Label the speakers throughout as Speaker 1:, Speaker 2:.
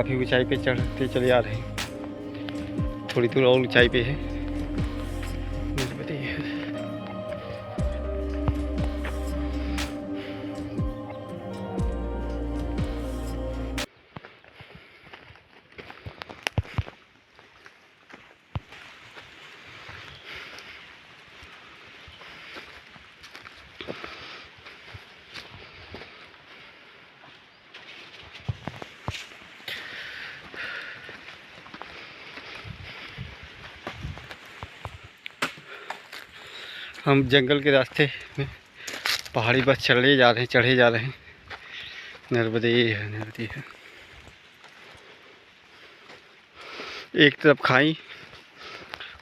Speaker 1: काफ़ी ऊंचाई पे चढ़ते चले आ रहे हैं। थोड़ी दूर और ऊंचाई पे है। हम जंगल के रास्ते में पहाड़ी पर चढ़े जा रहे हैं। नर्मदे है, नर्मदे है। एक तरफ खाई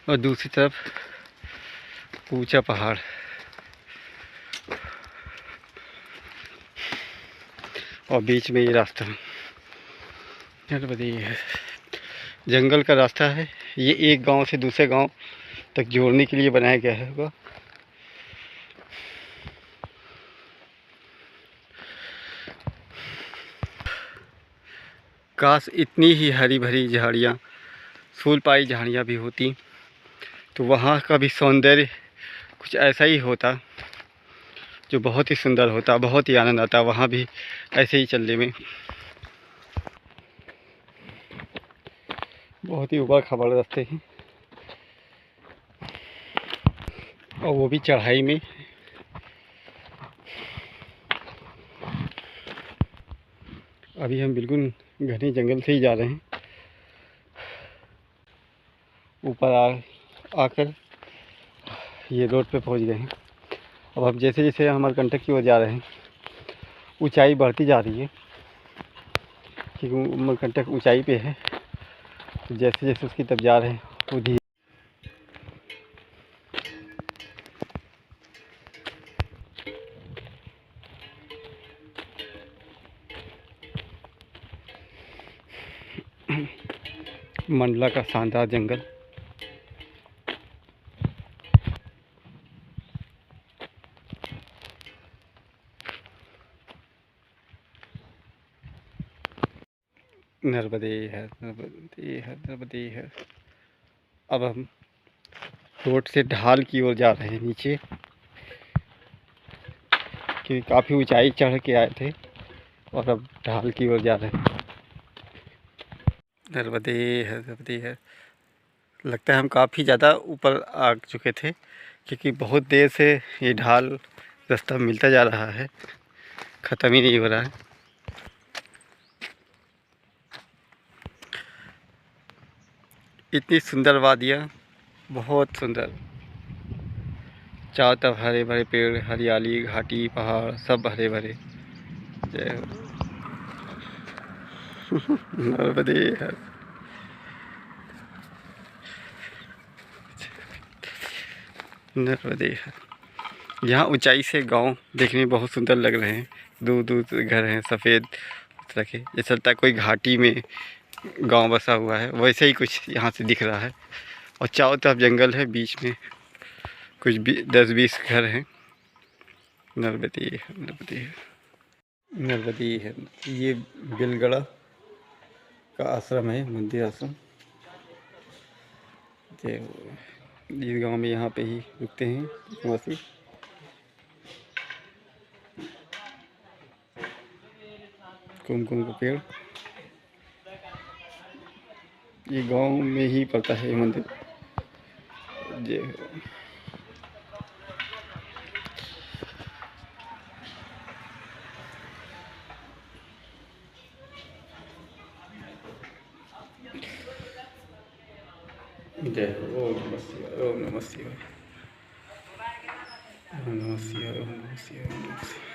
Speaker 1: और दूसरी तरफ ऊंचा पहाड़। और बीच में ये रास्ता नर्मदे है। जंगल का रास्ता है ये, एक गांव से दूसरे गांव तक जोड़ने के लिए बनाया गया है होगा। काश इतनी ही हरी भरी झाड़ियाँ, फूलपाई झाड़ियाँ भी होती तो वहाँ का भी सौंदर्य कुछ ऐसा ही होता जो बहुत ही सुंदर होता, बहुत ही आनंद आता वहाँ भी ऐसे ही चलने में। बहुत ही उबड़ खाबड़ रास्ते हैं और वो भी चढ़ाई में। अभी हम बिल्कुल घने जंगल से ही जा रहे हैं। ऊपर आकर ये रोड पे पहुंच गए हैं। अब हम जैसे जैसे अमरकंटक की ओर जा रहे हैं ऊंचाई बढ़ती जा रही है, क्योंकि अमरकंटक ऊंचाई पे है। तो जैसे जैसे उसकी तरफ जा रहे हैं वो मंडला का शानदार जंगल। नर्मदे है, नर्मदे है, नर्मदे है। अब हम रोड से ढाल की ओर जा रहे हैं नीचे, क्योंकि काफ़ी ऊंचाई चढ़ के आए थे और अब ढाल की ओर जा रहे हैं। नर्मदे है, नर्मदे है। लगता है हम काफ़ी ज़्यादा ऊपर आ चुके थे, क्योंकि बहुत देर से ये ढाल रास्ता मिलता जा रहा है, ख़त्म ही नहीं हो रहा है। इतनी सुंदर वादियाँ, बहुत सुंदर। चारों तरफ हरे भरे पेड़, हरियाली, घाटी, पहाड़ सब हरे भरे। जय हो। नर्मदे है। नर्मदे है। यहाँ ऊंचाई से गांव देखने में बहुत सुंदर लग रहे हैं। दूर दूर घर हैं सफ़ेद तरह के, जैसा लगता है कोई घाटी में गांव बसा हुआ है, वैसे ही कुछ यहाँ से दिख रहा है। और चारों तरफ जंगल है, बीच में कुछ 10-20 घर हैं। नर्मदे है, नर्मदे है, नर्मदे है। ये बिलगड़ा का आश्रम है, मंदिर आश्रम। इस गांव में यहाँ पे ही रुकते हैं निवासी। कुमकुम का पेड़, ये गांव में ही पड़ता है ये मंदिर। जय हो। जय हो। ओम नमः शिवाय, ओम नमः शिवाय, ओम नमः शिवाय, ओम नमः शिवाय, ओम नमः शिवाय,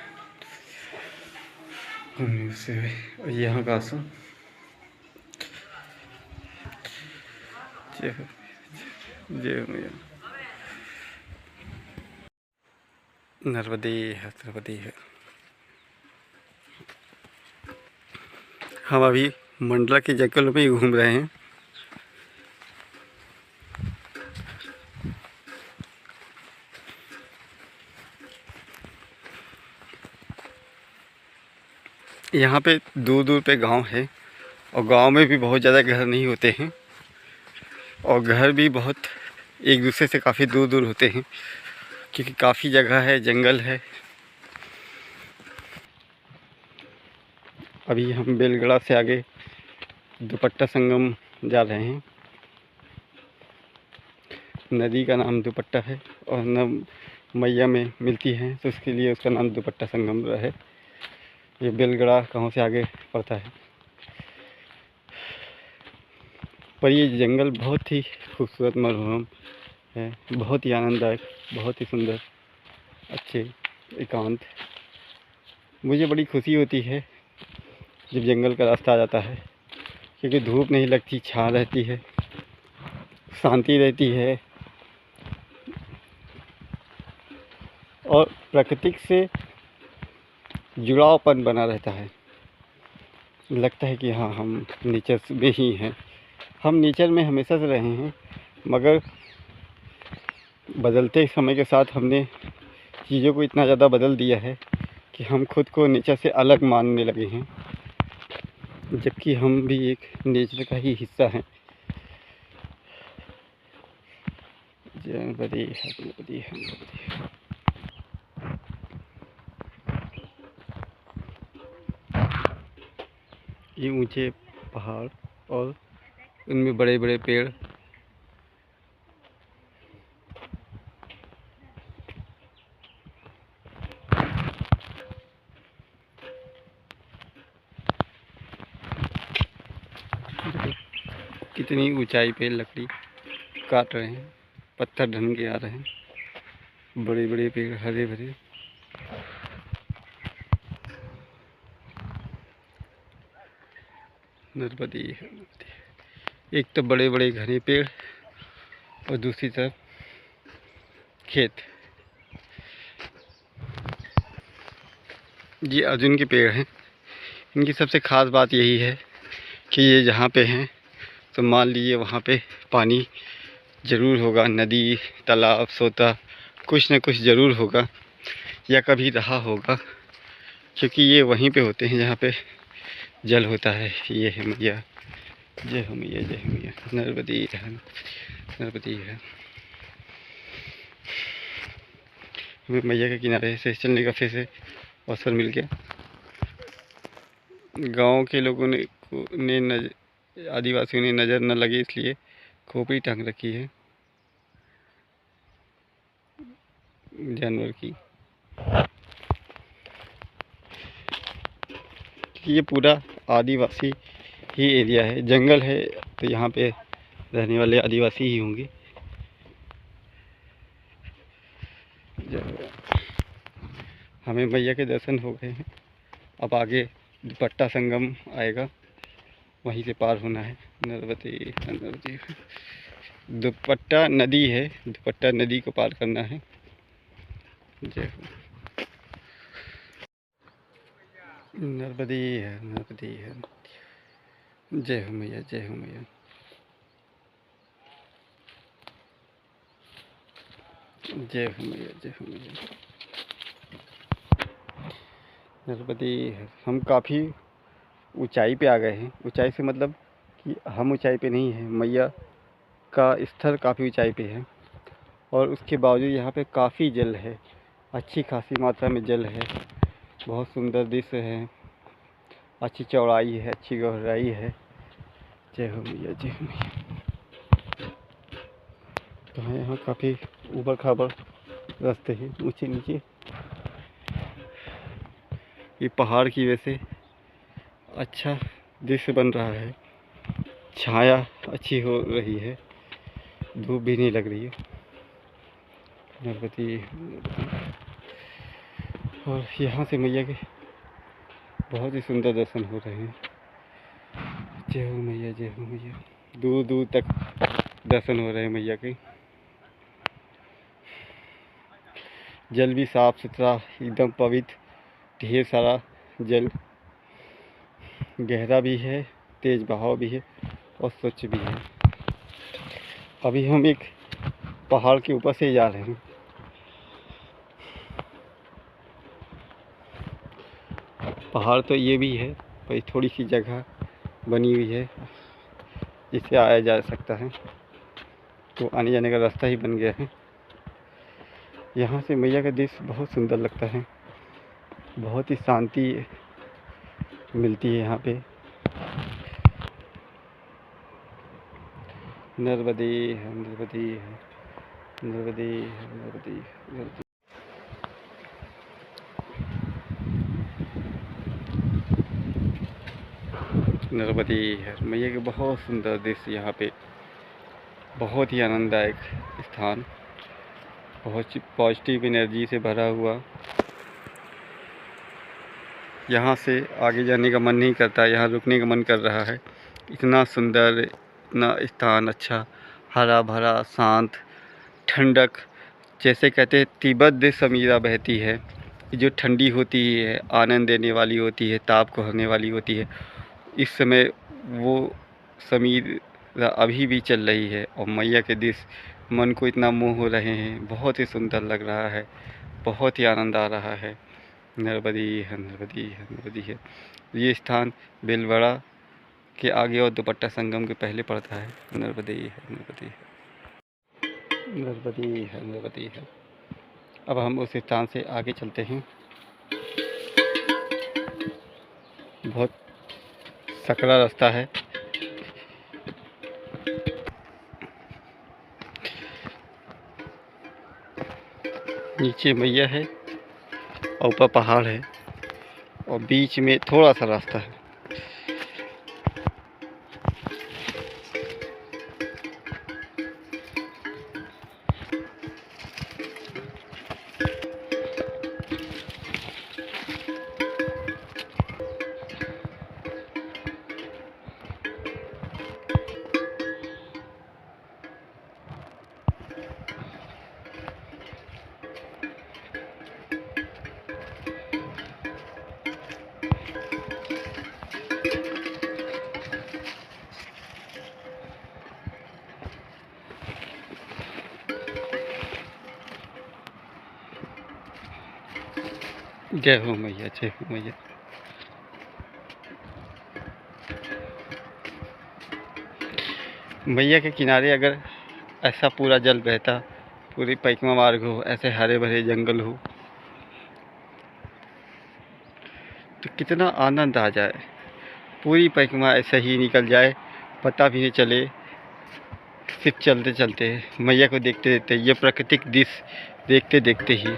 Speaker 1: ओम नमः शिवाय। और यहाँ का आश्रम। जय हो, जय हो मैया। नर्मदे है, नर्मदे है। हम अभी मंडला के जंगल में ही घूम रहे हैं। यहाँ पे दूर दूर पे गांव है और गांव में भी बहुत ज़्यादा घर नहीं होते हैं, और घर भी बहुत एक दूसरे से काफ़ी दूर दूर होते हैं, क्योंकि काफ़ी जगह है, जंगल है। अभी हम बेलगड़ा से आगे दुपट्टा संगम जा रहे हैं। नदी का नाम दुपट्टा है और न मैया में मिलती है, तो उसके लिए उसका नाम दुपट्टा संगम है। ये बेलगड़ा गाँव से आगे पड़ता है। पर ये जंगल बहुत ही खूबसूरत, मनोरम है, बहुत ही आनंददायक, बहुत ही सुंदर, अच्छे, एकांत। मुझे बड़ी खुशी होती है जब जंगल का रास्ता आ जाता है, क्योंकि धूप नहीं लगती, छाँव रहती है, शांति रहती है और प्रकृति से जुड़ावपन बना रहता है। लगता है कि हाँ, हम नेचर में ही हैं। हम नेचर में हमेशा से रहे हैं, मगर बदलते समय के साथ हमने चीज़ों को इतना ज़्यादा बदल दिया है कि हम खुद को नेचर से अलग मानने लगे हैं, जबकि हम भी एक नेचर का ही हिस्सा हैं। गणपति गणपति गणपति। ये ऊंचे पहाड़ और उनमें बड़े बड़े पेड़, कितनी ऊंचाई पे लकड़ी काट रहे हैं, पत्थर ढन के आ रहे हैं, बड़े बड़े पेड़ हरे भरे। नर्मदी है, एक तो बड़े बड़े घने पेड़ और दूसरी तरफ खेत। ये अर्जुन के पेड़ हैं। इनकी सबसे ख़ास बात यही है कि ये जहाँ पे हैं तो मान लीजिए वहाँ पे पानी ज़रूर होगा, नदी, तालाब, सोता, कुछ न कुछ ज़रूर होगा या कभी रहा होगा, क्योंकि ये वहीं पे होते हैं जहाँ पे जल होता है। ये है मैया, जय हो मैया, जय हो मैया। नर्मदी है, नर्मदी है। हमें मैया के किनारे से चलने का फिर से अवसर मिल गया। गांव के लोगों ने आदिवासियों ने नज़र न लगे इसलिए खोपड़ी टांग रखी है जानवर की। ये पूरा आदिवासी ही एरिया है, जंगल है, तो यहाँ पे रहने वाले आदिवासी ही होंगे। हमें मैया के दर्शन हो गए हैं। अब आगे दुपट्टा संगम आएगा, वहीं से पार होना है। नर्मदी नर्मदी, दुपट्टा नदी है, दुपट्टा नदी को पार करना है। जय हो। नर्मदी है, नर्मदी है। जय हो मैया, जय हो मैया। जय हो मैया, जय हो मैया। नर्मदी है। हम काफ़ी ऊंचाई पे आ गए हैं। ऊंचाई से मतलब कि हम ऊंचाई पे नहीं हैं, मैया का स्थल काफ़ी ऊंचाई पे है, और उसके बावजूद यहाँ पे काफ़ी जल है, अच्छी खासी मात्रा में जल है। बहुत सुंदर दृश्य है, अच्छी चौड़ाई है, अच्छी गहराई है। जय हो मैया, जय हो मैया। तो है यहाँ काफ़ी ऊबड़ खाबड़ रास्ते हैं, ऊंचे नीचे। ये पहाड़ की वजह से अच्छा दृश्य बन रहा है, छाया अच्छी हो रही है, धूप भी नहीं लग रही है। गणपति। और यहाँ से मैया के बहुत ही सुंदर दर्शन हो रहे हैं। जय हो मैया, जय हो मैया। दूर दूर तक दर्शन हो रहे हैं मैया के। जल भी साफ सुथरा, एकदम पवित्र, ढेर सारा जल, गहरा भी है, तेज बहाव भी है और स्वच्छ भी है। अभी हम एक पहाड़ के ऊपर से जा रहे हैं। पहाड़ तो ये भी है, पर थोड़ी सी जगह बनी हुई है, जिससे आया जा सकता है। तो आने जाने का रास्ता ही बन गया है। यहाँ से मैया का दृश्य बहुत सुंदर लगता है, बहुत ही शांति मिलती है यहाँ पे। नर्मदे है, नर्मदे है, नर्मदे है, नर्मदे है, नर्मदे। नर्मदे है मैया के बहुत सुंदर दृश्य यहाँ पे, बहुत ही आनंददायक स्थान, बहुत ही पॉजिटिव एनर्जी से भरा हुआ। यहाँ से आगे जाने का मन नहीं करता, यहाँ रुकने का मन कर रहा है। इतना सुंदर, इतना स्थान अच्छा, हरा भरा, शांत, ठंडक, जैसे कहते हैं तिब्बत समीरा बहती है, जो ठंडी होती है, आनंद देने वाली होती है, ताप को हरने वाली होती है। इस समय वो समीरा अभी भी चल रही है और मैया के दृश्य मन को इतना मोह हो रहे हैं, बहुत ही सुंदर लग रहा है, बहुत ही आनंद आ रहा है। नर्मदी है, नर्मदी है, नर्मदी है। ये स्थान बेलवड़ा के आगे और दुपट्टा संगम के पहले पड़ता है। नर्मदी है, नर्मदी है, नर्मदी है, नर्मदी है। अब हम उस स्थान से आगे चलते हैं। बहुत सकरा रास्ता है। नीचे मैया है और ऊपर पहाड़ है और बीच में थोड़ा सा रास्ता है। जय हो मैया, जय हो मैया। मैया के किनारे अगर ऐसा पूरा जल बहता, पूरी परिक्रमा मार्ग हो, ऐसे हरे भरे जंगल हो, तो कितना आनंद आ जाए। पूरी परिक्रमा ऐसे ही निकल जाए, पता भी नहीं चले, सिर्फ चलते चलते मैया को देखते देखते, ये प्राकृतिक दृश्य देखते देखते ही।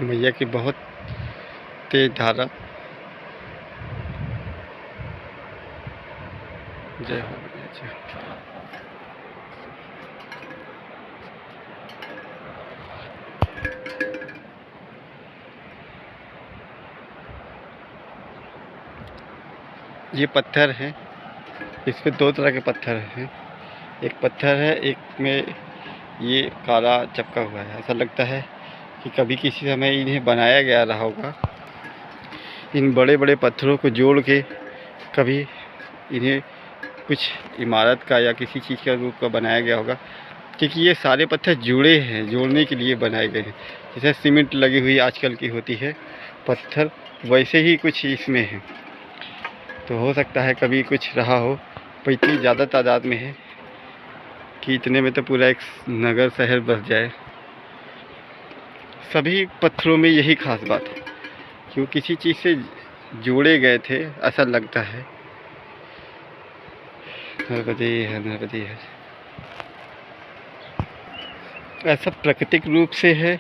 Speaker 1: मैया की बहुत तेज धारा। जय हो मैया, जय हो। ये पत्थर हैं, इस पे दो तरह के पत्थर हैं। एक पत्थर है, एक में ये काला चपका हुआ है। ऐसा लगता है कि कभी किसी समय इन्हें बनाया गया रहा होगा। इन बड़े बड़े पत्थरों को जोड़ के कभी इन्हें कुछ इमारत का या किसी चीज़ का रूप का बनाया गया होगा, क्योंकि ये सारे पत्थर जुड़े हैं, जोड़ने के लिए बनाए गए हैं। जैसे सीमेंट लगी हुई आजकल की होती है पत्थर, वैसे ही कुछ इसमें है। तो हो सकता है कभी कुछ रहा हो, पर इतनी ज़्यादा तादाद में है कि इतने में तो पूरा एक नगर शहर बस जाए। सभी पत्थरों में यही खास बात है कि वो किसी चीज़ से जोड़े गए थे, ऐसा लगता है। नरपति है, ऐसा प्राकृतिक रूप से है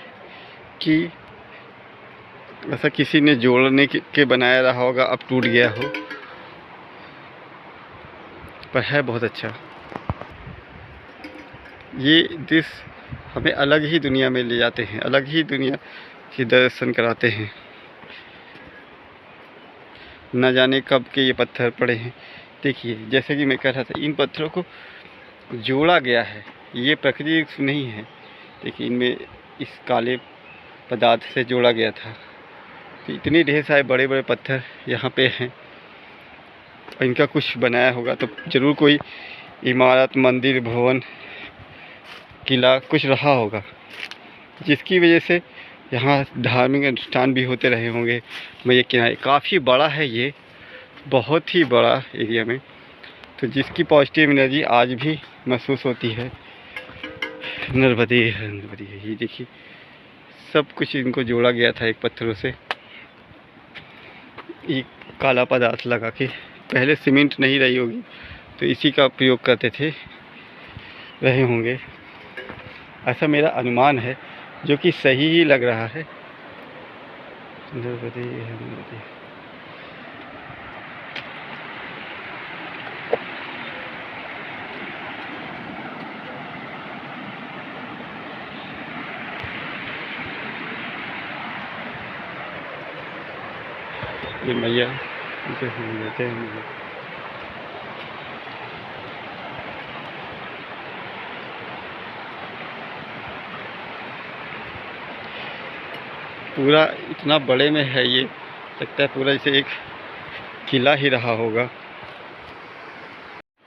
Speaker 1: कि ऐसा किसी ने जोड़ने के बनाया रहा होगा, अब टूट गया हो, पर है बहुत अच्छा। ये दृश्य हमें अलग ही दुनिया में ले जाते हैं, अलग ही दुनिया के दर्शन कराते हैं। न जाने कब के ये पत्थर पड़े हैं। देखिए, जैसे कि मैं कह रहा था, इन पत्थरों को जोड़ा गया है, ये प्रकृति नहीं है। देखिए, इनमें इस काले पदार्थ से जोड़ा गया था। तो इतने ढेर सारे बड़े बड़े पत्थर यहाँ पे हैं, और इनका कुछ बनाया होगा तो ज़रूर कोई इमारत, मंदिर, भवन, किला कुछ रहा होगा, जिसकी वजह से यहाँ धार्मिक अनुष्ठान भी होते रहे होंगे। मैं ये किनारे काफ़ी बड़ा है, ये बहुत ही बड़ा एरिया में, तो जिसकी पॉजिटिव एनर्जी आज भी महसूस होती है। नरपति है, ये देखिए, सब कुछ इनको जोड़ा गया था एक पत्थरों से, एक काला पदार्थ लगा के। पहले सीमेंट नहीं रही होगी तो इसी का प्रयोग करते थे, रहे होंगे, ऐसा मेरा अनुमान है, जो कि सही ही लग रहा है। नरपति है। ये मैया देते हैं। पूरा इतना बड़े में है, ये लगता है पूरा जैसे एक किला ही रहा होगा।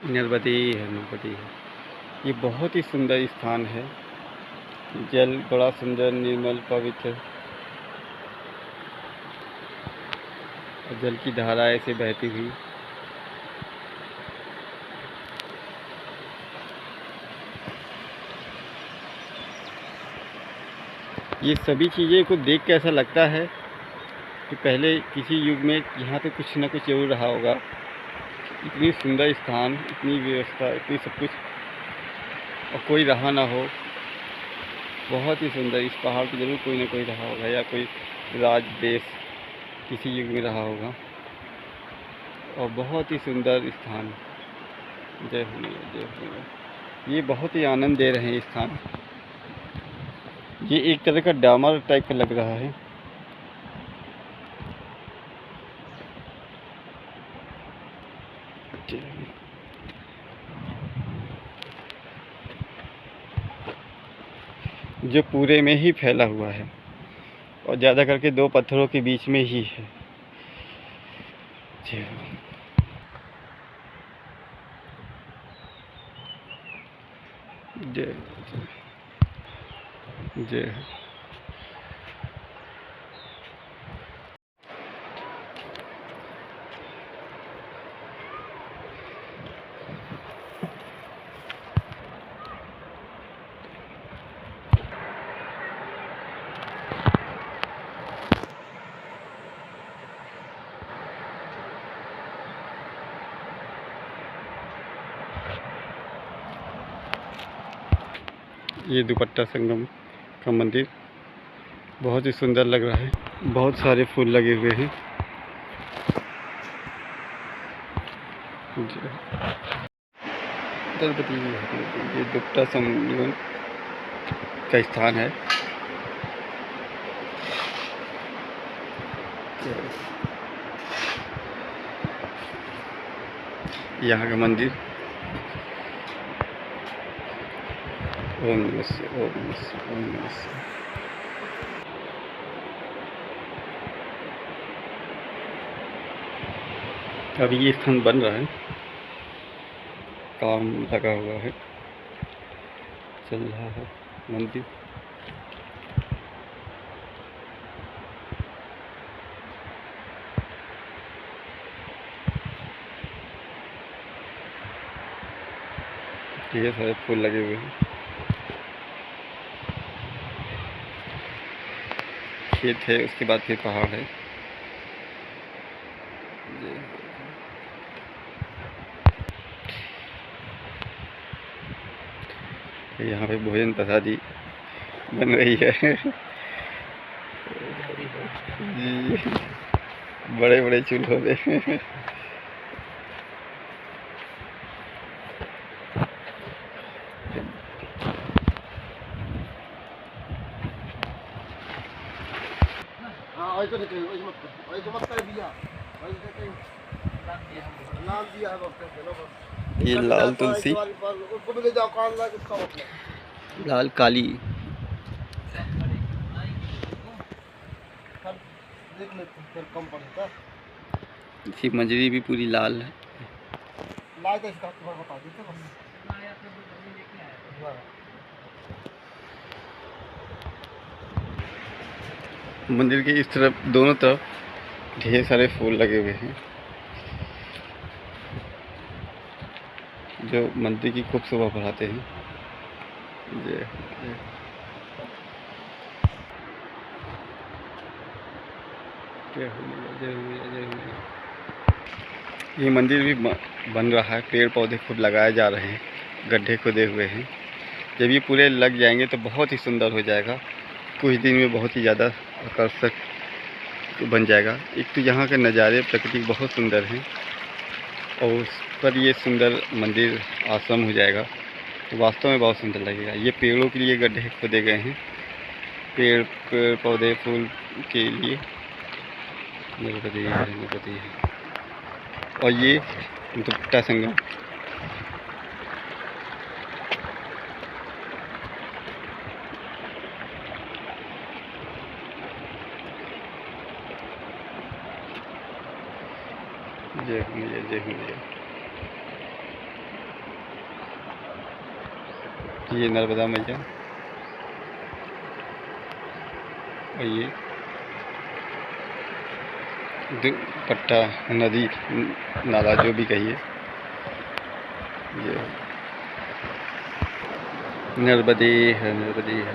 Speaker 1: नरपति है। ये बहुत ही सुंदर स्थान है। जल बड़ा सुंदर, निर्मल, पवित्र, और जल की धारा ऐसे बहती हुई। ये सभी चीज़ें को देख के ऐसा लगता है कि पहले किसी युग में यहाँ पे कुछ ना कुछ जरूर रहा होगा। इतनी सुंदर स्थान, इतनी व्यवस्था, इतनी सब कुछ, और कोई रहा ना हो। बहुत ही सुंदर, इस पहाड़ पे जरूर कोई ना कोई रहा होगा, या कोई राज देश किसी युग में रहा होगा। और बहुत ही सुंदर स्थान। जय हो मैया, जय हो मैया। ये बहुत ही आनंद दे रहे हैं स्थान। ये एक तरह का डामर टाइप का लग रहा है। जो पूरे में ही फैला हुआ है, और ज़्यादा करके दो पत्थरों के बीच में ही है। जय जय। ये दुपट्टा संगम का मंदिर बहुत ही सुंदर लग रहा है। बहुत सारे फूल लगे हुए हैं। ये दुपट्टा संगम का स्थान है। यहाँ का मंदिर। ओम नमः शिवाय, ओम नमः शिवाय, ओम नमः शिवाय। अभी ये स्थान बन रहा है, काम लगा हुआ है, चल रहा है मंदिर। ये सारे फूल लगे हुए हैं, खेत है, उसके बाद फिर पहाड़ है। यहाँ पे भोजन प्रसादी बन रही है जी, बड़े बड़े चूल्हों पे ये लाल तुलसी, लाल काली, इसकी मंजरी भी पूरी लाल है। मंदिर के इस तरफ, दोनों तरफ ढेर सारे फूल लगे हुए हैं, जो मंदिर की खूब शोभा बढ़ाते हैं। ये मंदिर भी बन रहा है, पेड़ पौधे खूब लगाए जा रहे हैं, गड्ढे खोदे हुए हैं। जब ये पूरे लग जाएंगे तो बहुत ही सुंदर हो जाएगा, कुछ दिन में बहुत ही ज़्यादा आकर्षक बन जाएगा। एक तो यहाँ के नज़ारे प्रकृति बहुत सुंदर हैं, और उस पर ये सुंदर मंदिर आश्रम हो जाएगा तो वास्तव में बहुत सुंदर लगेगा। ये पेड़ों के लिए गड्ढे खोदे गए हैं, पेड़ पौधे फूल के लिए। नर्मदे है, और ये दुपट्टा संगम। जय मैया, जय मैया। ये नर्मदा मैया, और ये दुपट्टा नदी नाला जो भी कहिए, ये नर्मदे है, नर्मदे है।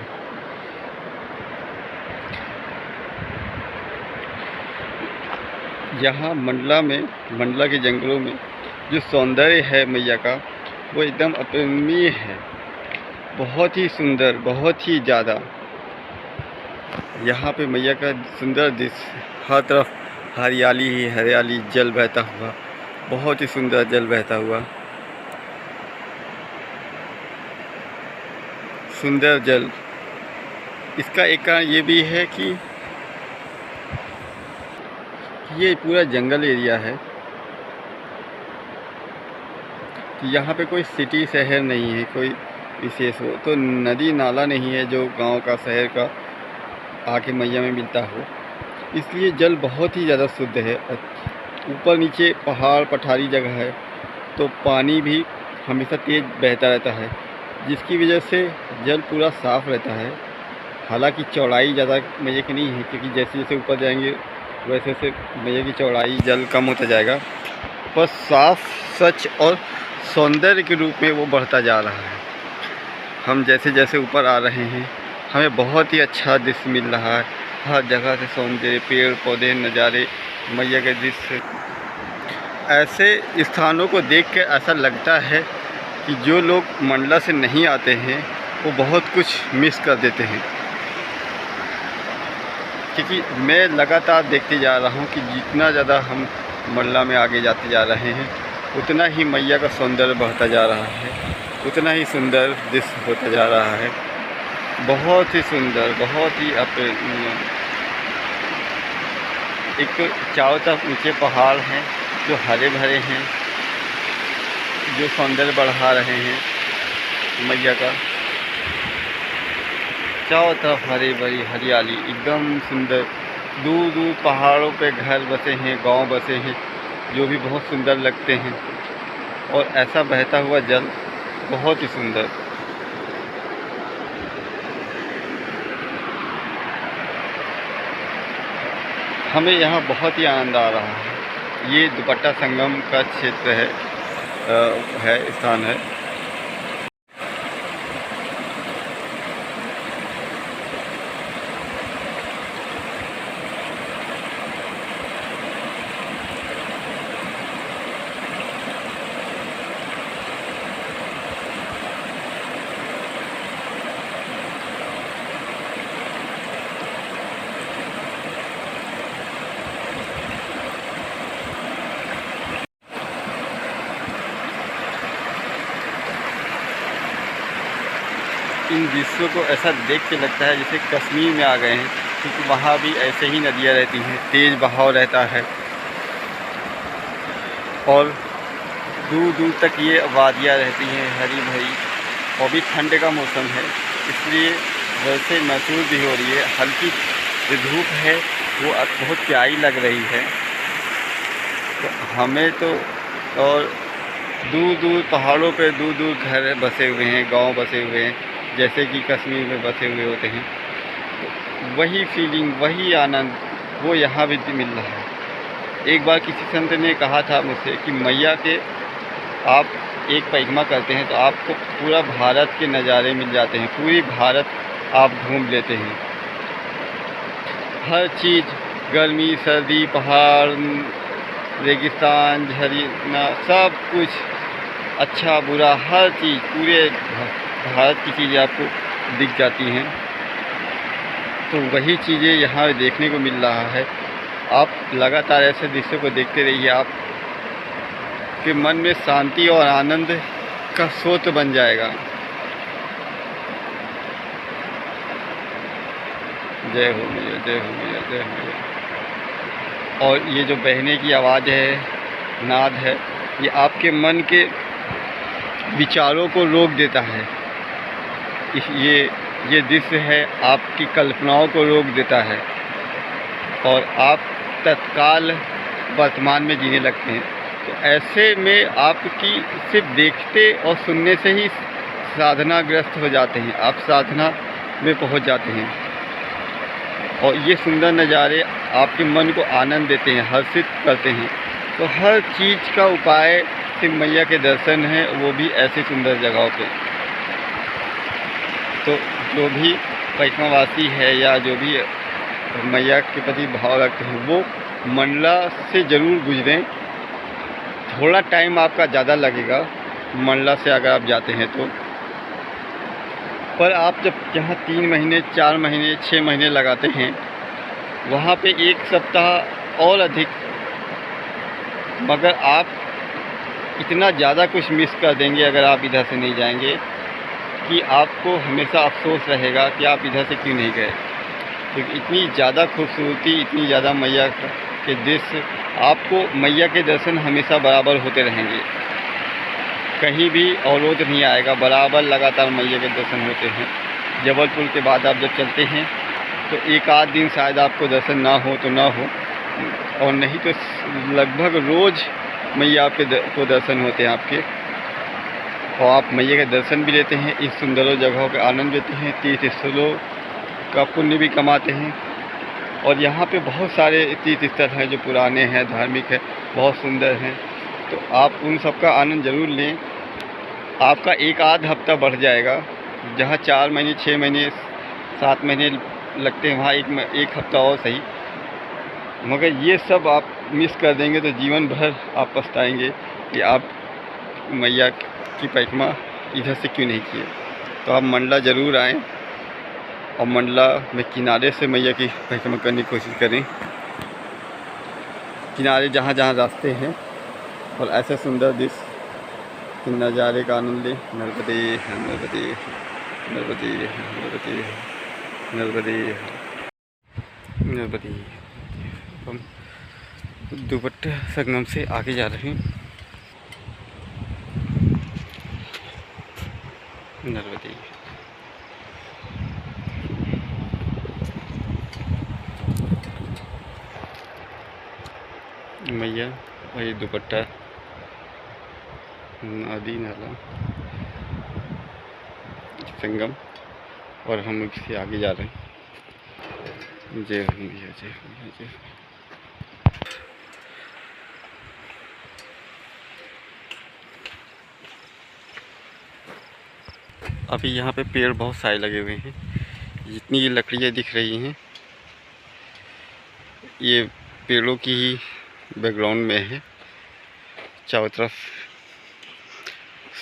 Speaker 1: यहाँ मंडला के जंगलों में जो सौंदर्य है मैया का, वो एकदम अपूरणीय है, बहुत ही सुंदर, बहुत ही ज़्यादा। यहाँ पे मैया का सुंदर दृश्य, हर तरफ हरियाली ही हरियाली, जल बहता हुआ, बहुत ही सुंदर जल बहता हुआ, सुंदर जल। इसका एक कारण ये भी है कि ये पूरा जंगल एरिया है, कि यहाँ पे कोई सिटी शहर नहीं है, कोई विशेष हो तो नदी नाला नहीं है जो गांव का शहर का आके मैया में मिलता हो, इसलिए जल बहुत ही ज़्यादा शुद्ध है। ऊपर नीचे पहाड़ पठारी जगह है, तो पानी भी हमेशा तेज़ बहता रहता है, जिसकी वजह से जल पूरा साफ़ रहता है। हालांकि चौड़ाई ज़्यादा मैया की नहीं है, क्योंकि जैसे जैसे ऊपर जाएंगे वैसे वैसे मैया की चौड़ाई जल कम होता जाएगा, पर साफ़ स्वच्छ और सौंदर्य के रूप में वो बढ़ता जा रहा है। हम जैसे जैसे ऊपर आ रहे हैं, हमें बहुत ही अच्छा दृश्य मिल रहा है, हर जगह से सौंदर्य, पेड़ पौधे, नज़ारे, मैया के दृश्य। ऐसे स्थानों को देख के ऐसा लगता है कि जो लोग मंडला से नहीं आते हैं वो बहुत कुछ मिस कर देते हैं, क्योंकि मैं लगातार देखते जा रहा हूँ कि जितना ज़्यादा हम मंडला में आगे जाते जा रहे हैं, उतना ही मैया का सौंदर्य बढ़ता जा रहा है, उतना ही सुंदर दृश्य होता जा रहा है, बहुत ही सुंदर, बहुत ही अपूरणीय। एक तो चारों तरफ ऊंचे पहाड़ हैं जो हरे भरे हैं, जो सौंदर्य बढ़ा रहे हैं मैया का। चारों तरफ हरी भरी हरियाली, एकदम सुंदर। दूर दूर पहाड़ों पे घर बसे हैं, गांव बसे हैं, जो भी बहुत सुंदर लगते हैं। और ऐसा बहता हुआ जल बहुत ही सुंदर। हमें यहाँ बहुत ही आनंद आ रहा है। ये दुपट्टा संगम का क्षेत्र है स्थान है। इन दृश्यों को ऐसा देख के लगता है जैसे कश्मीर में आ गए हैं, क्योंकि वहाँ भी ऐसे ही नदियाँ रहती हैं, तेज़ बहाव रहता है और दूर दूर तक ये वादियाँ रहती हैं हरी भरी। और भी ठंड का मौसम है, इसलिए वैसे महसूस भी हो रही है। हल्की जो धूप है वो बहुत प्यारी लग रही है। तो हमें तो और दूर दूर पहाड़ों पे दूर दूर घर बसे हुए हैं, गांव बसे हुए हैं, जैसे कि कश्मीर में बसे हुए होते हैं। तो वही फीलिंग, वही आनंद वो यहाँ भी मिल रहा है। एक बार किसी संत ने कहा था मुझसे कि मैया के आप एक परिक्रमा करते हैं तो आपको पूरा भारत के नज़ारे मिल जाते हैं, पूरी भारत आप घूम लेते हैं। हर चीज़, गर्मी सर्दी, पहाड़, रेगिस्तान, झरना, सब कुछ, अच्छा बुरा हर चीज़, पूरे भारत की चीज़ें आपको दिख जाती हैं। तो वही चीज़ें यहाँ देखने को मिल रहा है। आप लगातार ऐसे दृश्यों को देखते रहिए, आप के मन में शांति और आनंद का स्रोत बन जाएगा। जय हो मैया, जय हो मैया, जय हो मैया। और ये जो बहने की आवाज़ है, नाद है, ये आपके मन के विचारों को रोक देता है। ये दृश्य है आपकी कल्पनाओं को रोक देता है और आप तत्काल वर्तमान में जीने लगते हैं। तो ऐसे में आपकी सिर्फ देखते और सुनने से ही साधनाग्रस्त हो जाते हैं, आप साधना में पहुंच जाते हैं। और ये सुंदर नज़ारे आपके मन को आनंद देते हैं, हर्षित करते हैं। तो हर चीज़ का उपाय सिर्फ मैया के दर्शन है, वो भी ऐसी सुंदर जगहों पे। तो जो भी परिक्रमावासी है या जो भी मैया के प्रति भाव रखते हैं, वो मंडला से ज़रूर गुजरें। थोड़ा टाइम आपका ज़्यादा लगेगा मंडला से अगर आप जाते हैं तो, पर आप जब यहाँ 3 महीने 4 महीने 6 महीने लगाते हैं, वहाँ पे 1 सप्ताह और अधिक, मगर आप इतना ज़्यादा कुछ मिस कर देंगे अगर आप इधर से नहीं जाएंगे कि आपको हमेशा अफसोस रहेगा कि आप इधर से क्यों नहीं गए। क्योंकि इतनी ज़्यादा खूबसूरती, इतनी ज़्यादा मैया के दृश्य, आपको मैया के दर्शन हमेशा बराबर होते रहेंगे, कहीं भी अवरोध नहीं आएगा, बराबर लगातार मैया के दर्शन होते हैं। जबलपुर के बाद आप जब चलते हैं तो 1 आध दिन शायद आपको दर्शन ना हो तो ना हो, और नहीं तो लगभग रोज़ मैया को दर्शन होते हैं आपके। और आप मैया के दर्शन भी लेते हैं, इस सुंदरों जगहों का आनंद लेते हैं, तीर्थ स्थलों का पुण्य भी कमाते हैं। और यहाँ पे बहुत सारे तीर्थ स्थल हैं जो पुराने हैं, धार्मिक है, बहुत सुंदर हैं। तो आप उन सब का आनंद ज़रूर लें। आपका 1 आध हफ्ता बढ़ जाएगा। जहाँ 4 महीने 6 महीने 7 महीने लगते हैं, वहाँ एक हफ्ता और सही। मगर ये सब आप मिस कर देंगे तो जीवन भर आप पछताएंगे कि आप मैया की परिक्रमा इधर से क्यों नहीं किए। तो आप मंडला ज़रूर आएँ और मंडला में किनारे से मैया की परिक्रमा करने की कोशिश करें। किनारे जहाँ जहाँ रास्ते हैं, और ऐसे सुंदर दृश्य नज़ारे का आनंद लें। नर्मदे नर्मदे नर्मदे नर्मदे नर्मदे नर्मदे। हम दुपट्टा संगम से आगे जा रहे हैं। नर्मदे मैया और ये दुपट्टा, नदी नाला, संगम, और हम इससे आगे जा रहे हैं। जय हो मैया, जय हो मैया, जय हो। अभी यहाँ पे पेड़ बहुत सारे लगे हुए हैं। जितनी ये लकड़ियाँ दिख रही हैं ये पेड़ों की ही बैकग्राउंड में है। चारों तरफ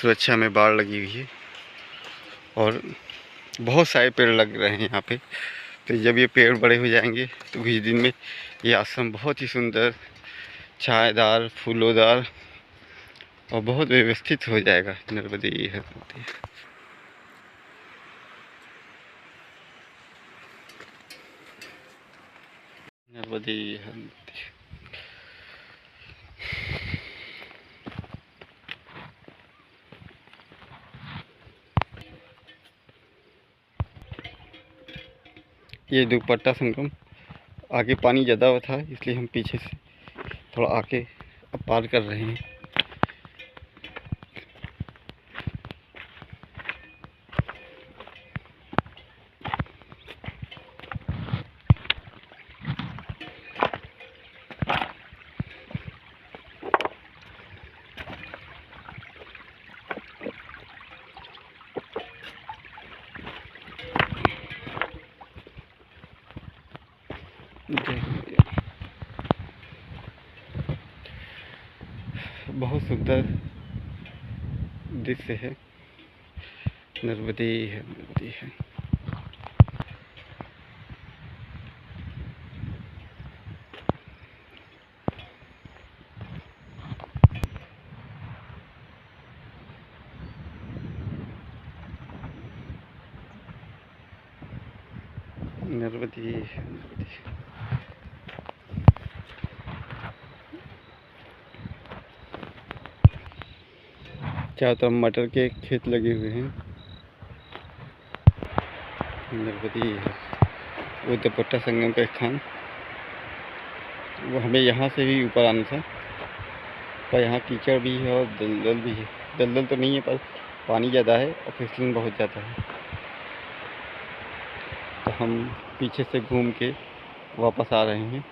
Speaker 1: सुरक्षा में बाड़ लगी हुई है और बहुत सारे पेड़ लग रहे हैं यहाँ पे। तो जब ये पेड़ बड़े हो जाएंगे तो कुछ दिन में ये आश्रम बहुत ही सुंदर, छायादार, फूलोदार और बहुत व्यवस्थित हो जाएगा। नर्मदे है। नर्मदे है। ये दुपट्टा संगम, आगे पानी ज़्यादा था इसलिए हम पीछे से थोड़ा आके अब पार कर रहे हैं। बहुत सुंदर दृश्य है। नर्मदे है, नर्मदे है। नर्मदे है, नर्मदे। चारों तरफ मटर के खेत लगे हुए हैं। नर्मदे है। वो दुपट्टा संगम का स्थान, वो हमें यहाँ से भी ऊपर आना था पर यहाँ कीचड़ भी है और दलदल भी है। दलदल तो नहीं है पर पानी ज़्यादा है और फिसलन बहुत ज़्यादा है। तो हम पीछे से घूम के वापस आ रहे हैं।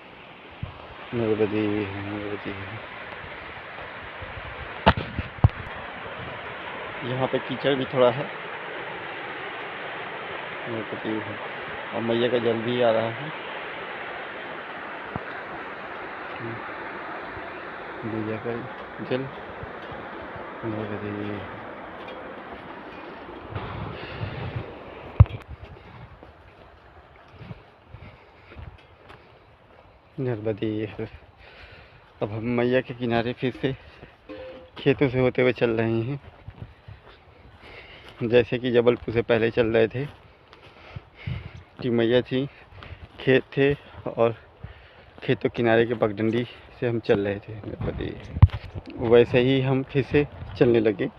Speaker 1: नर्मदे है, नर्मदे है। यहाँ पे कीचड़ भी थोड़ा है। नर्मदे है और मैया का जल भी आ रहा है। मैया का जल। नर्मदे नर्मदे है। अब हम मैया के किनारे फिर से खेतों से होते हुए चल रहे हैं, जैसे कि जबलपुर से पहले चल रहे थे कि मैया थी, खेत थे और खेतों किनारे के पगडंडी से हम चल रहे थे। नर्मदे वैसे ही हम फिर से चलने लगे।